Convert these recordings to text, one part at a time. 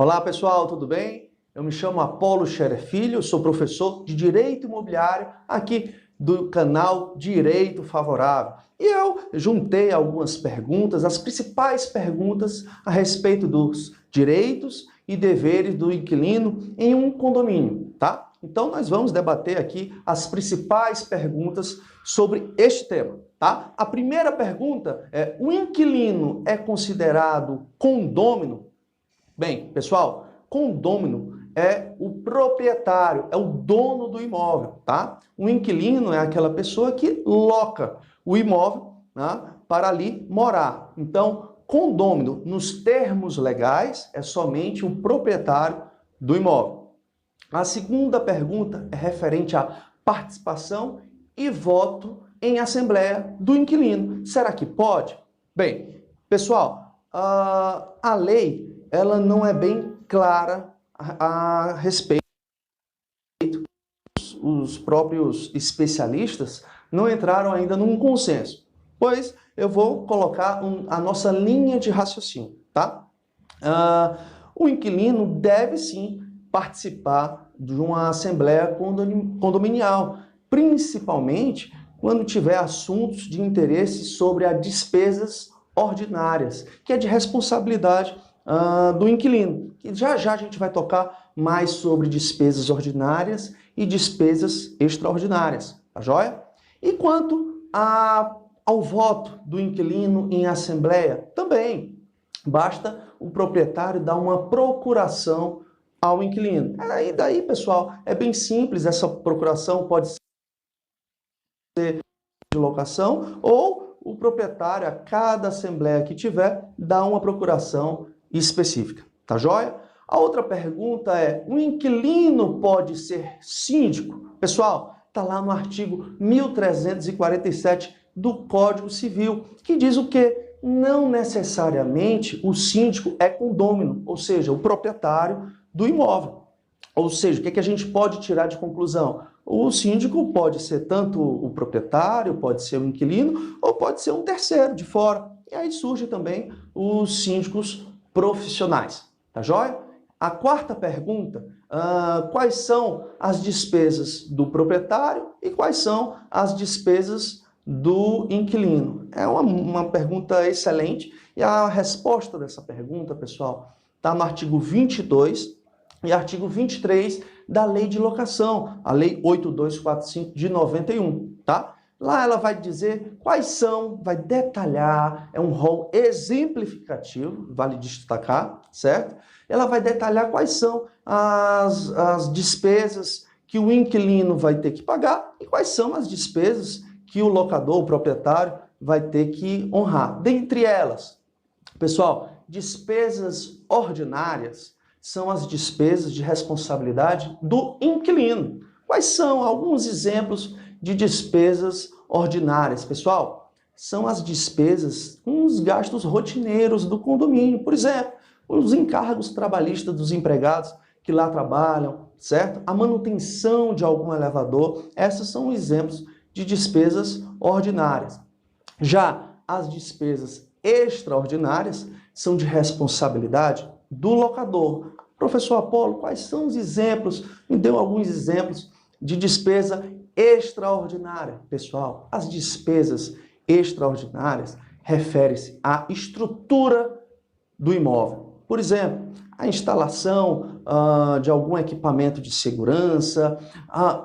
Olá pessoal, tudo bem? Eu me chamo Apolo Scherer Filho, sou professor de Direito Imobiliário aqui do canal Direito Favorável. E eu juntei algumas perguntas, as principais perguntas a respeito dos direitos e deveres do inquilino em um condomínio, tá? Então nós vamos debater aqui as principais perguntas sobre este tema, tá? A primeira pergunta é: o inquilino é considerado condômino? Bem, pessoal, condômino é o proprietário, é o dono do imóvel, tá? O inquilino é aquela pessoa que loca o imóvel, né, para ali morar. Então, condômino, nos termos legais, é somente o proprietário do imóvel. A segunda pergunta é referente à participação e voto em assembleia do inquilino. Será que pode? Bem, pessoal, a lei ela não é bem clara a respeito. Os próprios especialistas não entraram ainda num consenso. Pois eu vou colocar a nossa linha de raciocínio, tá? O inquilino deve sim participar de uma assembleia condominial, principalmente quando tiver assuntos de interesse sobre as despesas ordinárias, que é de responsabilidade do inquilino. E já já a gente vai tocar mais sobre despesas ordinárias e despesas extraordinárias, tá joia? E quanto ao voto do inquilino em assembleia, também basta o proprietário dar uma procuração ao inquilino. E daí, pessoal, é bem simples, essa procuração pode ser de locação ou o proprietário, a cada assembleia que tiver, dá uma procuração específica, tá joia? A outra pergunta é: o inquilino pode ser síndico? Pessoal, tá lá no artigo 1347 do Código Civil, que diz o quê? Não necessariamente o síndico é condômino, ou seja, o proprietário do imóvel. Ou seja, o que a gente pode tirar de conclusão? O síndico pode ser tanto o proprietário, pode ser o inquilino, ou pode ser um terceiro de fora. E aí surge também os síndicos profissionais, tá joia? A quarta pergunta: quais são as despesas do proprietário e quais são as despesas do inquilino? É uma pergunta excelente e a resposta dessa pergunta, pessoal, está no artigo 22 e artigo 23 da Lei de Locação, a Lei 8245 de 91, tá? Lá ela vai dizer quais são, vai detalhar, é um rol exemplificativo, vale destacar, certo? Ela vai detalhar quais são as despesas que o inquilino vai ter que pagar e quais são as despesas que o locador, o proprietário, vai ter que honrar. Dentre elas, pessoal, despesas ordinárias são as despesas de responsabilidade do inquilino. Quais são alguns exemplos de despesas ordinárias, pessoal? São as despesas com os gastos rotineiros do condomínio. Por exemplo, os encargos trabalhistas dos empregados que lá trabalham, certo? A manutenção de algum elevador. Esses são exemplos de despesas ordinárias. Já as despesas extraordinárias são de responsabilidade do locador. Professor Apolo, quais são os exemplos? Me deu alguns exemplos de despesa extraordinária. Pessoal, as despesas extraordinárias referem-se à estrutura do imóvel. Por exemplo, a instalação de algum equipamento de segurança,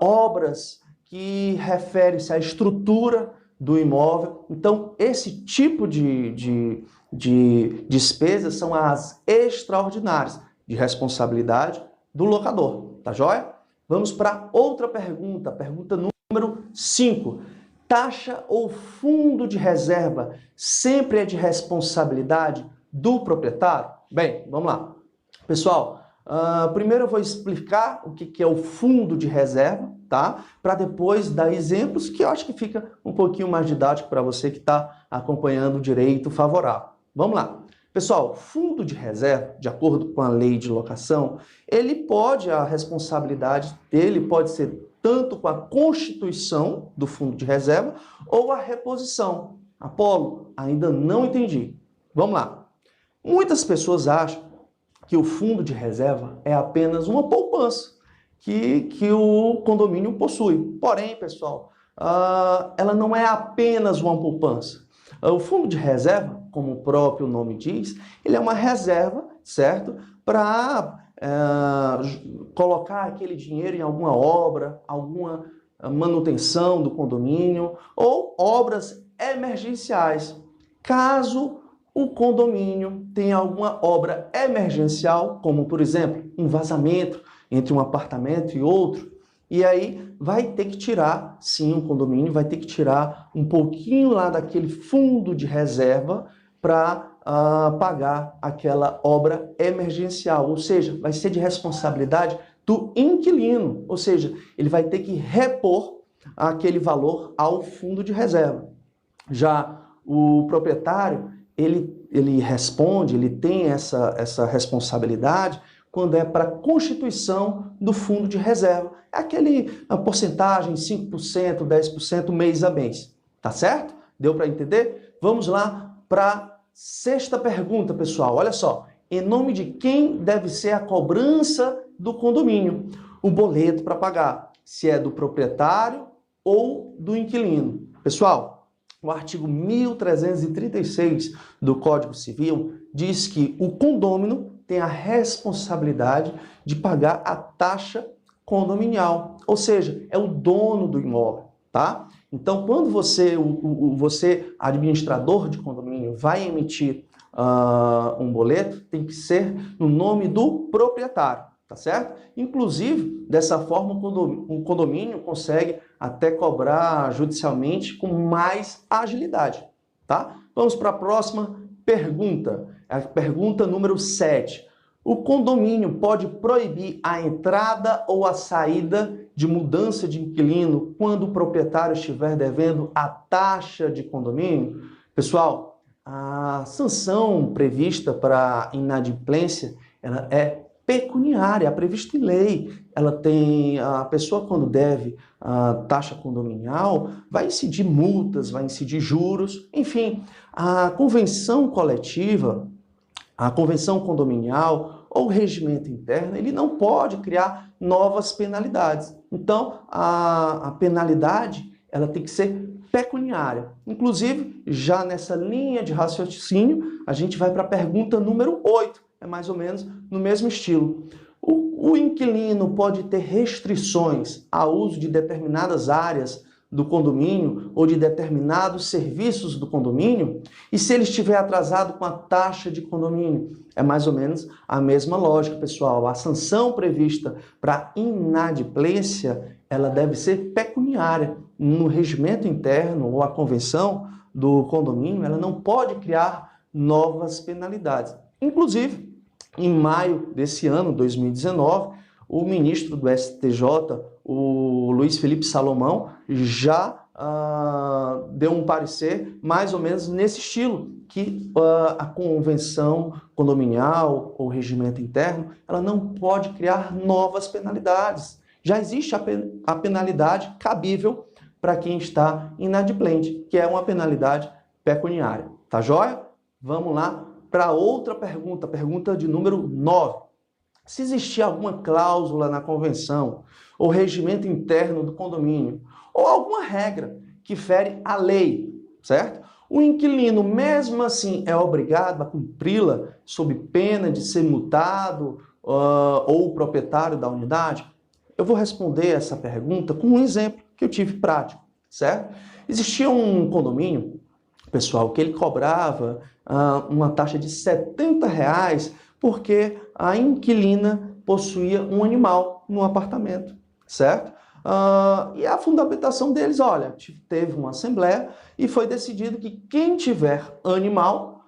obras que referem-se à estrutura do imóvel. Então, esse tipo de despesas são as extraordinárias, de responsabilidade do locador, tá joia? Vamos para outra pergunta, pergunta número 5. Taxa ou fundo de reserva sempre é de responsabilidade do proprietário? Bem, vamos lá. Pessoal, primeiro eu vou explicar o que é o fundo de reserva, tá? Para depois dar exemplos que eu acho que fica um pouquinho mais didático para você que está acompanhando o direito favorável. Vamos lá. Pessoal, fundo de reserva, de acordo com a lei de locação, a responsabilidade dele pode ser tanto com a constituição do fundo de reserva ou a reposição. Apolo, ainda não entendi. Vamos lá. Muitas pessoas acham que o fundo de reserva é apenas uma poupança que o condomínio possui. Porém, pessoal, ela não é apenas uma poupança. O fundo de reserva, como o próprio nome diz, ele é uma reserva, certo? Para colocar aquele dinheiro em alguma obra, alguma manutenção do condomínio ou obras emergenciais. Caso o condomínio tenha alguma obra emergencial, como, por exemplo, um vazamento entre um apartamento e outro, e aí vai ter que tirar, sim, o condomínio vai ter que tirar um pouquinho lá daquele fundo de reserva para pagar aquela obra emergencial, ou seja, vai ser de responsabilidade do inquilino, ou seja, ele vai ter que repor aquele valor ao fundo de reserva. Já o proprietário, ele responde, ele tem essa responsabilidade quando é para constituição do fundo de reserva. É aquele porcentagem, 5%, 10%, mês a mês. Tá certo? Deu para entender? Vamos lá para a sexta pergunta, pessoal. Olha só. Em nome de quem deve ser a cobrança do condomínio? O boleto para pagar, se é do proprietário ou do inquilino. Pessoal, o artigo 1336 do Código Civil diz que o condômino tem a responsabilidade de pagar a taxa condominial, ou seja, é o dono do imóvel, tá? Então, quando você, administrador de condomínio, vai emitir um boleto, tem que ser no nome do proprietário, tá certo? Inclusive, dessa forma, o condomínio consegue até cobrar judicialmente com mais agilidade, tá? Vamos para a próxima pergunta. A pergunta número 7. O condomínio pode proibir a entrada ou a saída de mudança de inquilino quando o proprietário estiver devendo a taxa de condomínio? Pessoal, a sanção prevista para inadimplência, ela é pecuniária, é prevista em lei. Ela tem, a pessoa quando deve a taxa condominial, vai incidir multas, vai incidir juros, enfim, a convenção coletiva, a convenção condominial ou o regimento interno, ele não pode criar novas penalidades. Então, a penalidade, ela tem que ser pecuniária. Inclusive, já nessa linha de raciocínio, a gente vai para a pergunta número 8. É mais ou menos no mesmo estilo. O inquilino pode ter restrições ao uso de determinadas áreas do condomínio ou de determinados serviços do condomínio? E se ele estiver atrasado com a taxa de condomínio? É mais ou menos a mesma lógica, pessoal. A sanção prevista para inadimplência, ela deve ser pecuniária. No regimento interno ou a convenção do condomínio, ela não pode criar novas penalidades. Inclusive, em maio desse ano, 2019, o ministro do STJ, o Luiz Felipe Salomão, já deu um parecer mais ou menos nesse estilo, que a convenção condominial ou regimento interno, ela não pode criar novas penalidades. Já existe a penalidade cabível para quem está inadimplente, que é uma penalidade pecuniária. Tá joia? Vamos lá para outra pergunta, pergunta de número 9. Se existir alguma cláusula na convenção ou regimento interno do condomínio, ou alguma regra que fere a lei, certo? O inquilino, mesmo assim, é obrigado a cumpri-la sob pena de ser multado ou o proprietário da unidade? Eu vou responder essa pergunta com um exemplo que eu tive prático, certo? Existia um condomínio, pessoal, que ele cobrava uma taxa de R$70 porque a inquilina possuía um animal no apartamento, certo? E a fundamentação deles, olha, teve uma assembleia e foi decidido que quem tiver animal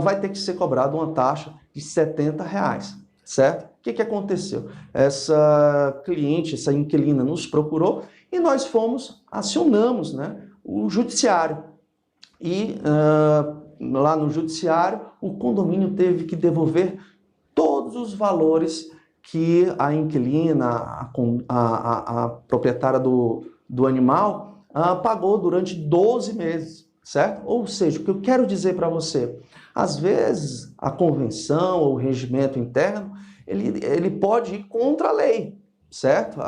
vai ter que ser cobrado uma taxa de R$70, certo? O que aconteceu? Essa cliente, essa inquilina nos procurou e nós acionamos, né, o judiciário. E lá no judiciário, o condomínio teve que devolver todos os valores que a inquilina, a proprietária do animal, pagou durante 12 meses, certo? Ou seja, o que eu quero dizer para você, às vezes a convenção ou o regimento interno, ele pode ir contra a lei, certo?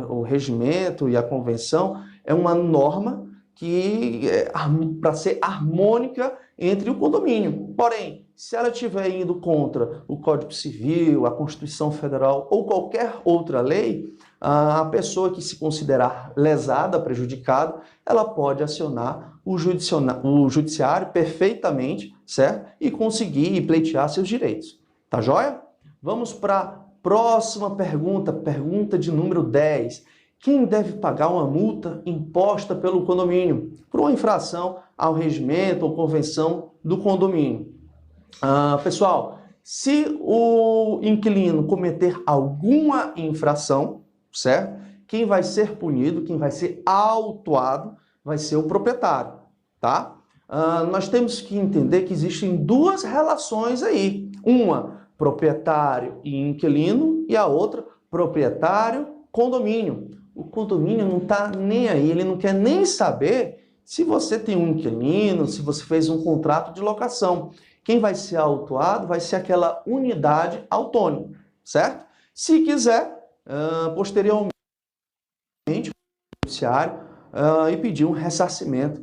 O regimento e a convenção é uma norma que é para ser harmônica entre o condomínio. Porém, se ela estiver indo contra o Código Civil, a Constituição Federal ou qualquer outra lei, a pessoa que se considerar lesada, prejudicada, ela pode acionar o judiciário perfeitamente, certo? E conseguir pleitear seus direitos. Tá joia? Vamos para a próxima pergunta, pergunta de número 10. Quem deve pagar uma multa imposta pelo condomínio por uma infração ao regimento ou convenção do condomínio? Pessoal, se o inquilino cometer alguma infração, certo? Quem vai ser punido, quem vai ser autuado, vai ser o proprietário, tá? Nós temos que entender que existem duas relações aí. Uma, proprietário e inquilino, e a outra, proprietário-condomínio. O condomínio não está nem aí, ele não quer nem saber se você tem um inquilino, se você fez um contrato de locação. Quem vai ser autuado vai ser aquela unidade autônoma, certo? Se quiser, posteriormente, o judiciário e pedir um ressarcimento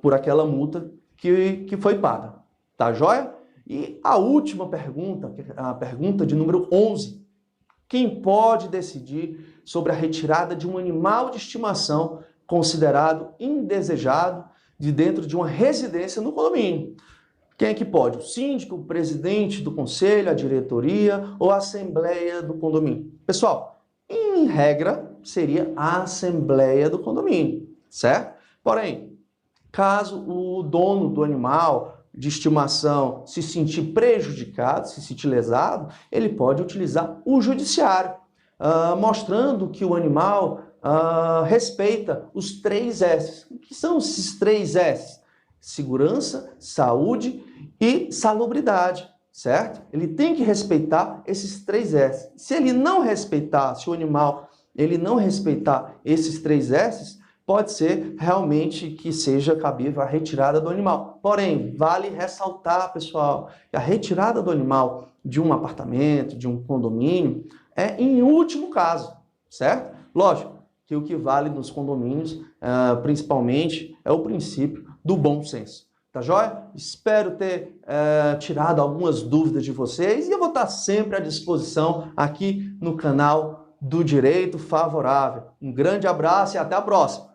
por aquela multa que foi paga. Tá joia? E a última pergunta, a pergunta de número 11. Quem pode decidir sobre a retirada de um animal de estimação considerado indesejado de dentro de uma residência no condomínio? Quem é que pode? O síndico, o presidente do conselho, a diretoria ou a assembleia do condomínio? Pessoal, em regra, seria a assembleia do condomínio, certo? Porém, caso o dono do animal de estimação se sentir prejudicado, se sentir lesado, ele pode utilizar o judiciário, mostrando que o animal respeita os 3 S. O que são esses 3 S? Segurança, saúde e salubridade, certo? Ele tem que respeitar esses 3 S. Se ele não respeitar, se o animal ele não respeitar esses 3 S, pode ser realmente que seja cabível a retirada do animal. Porém, vale ressaltar, pessoal, que a retirada do animal de um apartamento, de um condomínio, é em último caso, certo? Lógico que o que vale nos condomínios, principalmente, é o princípio do bom senso. Tá joia? Espero ter tirado algumas dúvidas de vocês e eu vou estar sempre à disposição aqui no canal do Direito Favorável. Um grande abraço e até a próxima!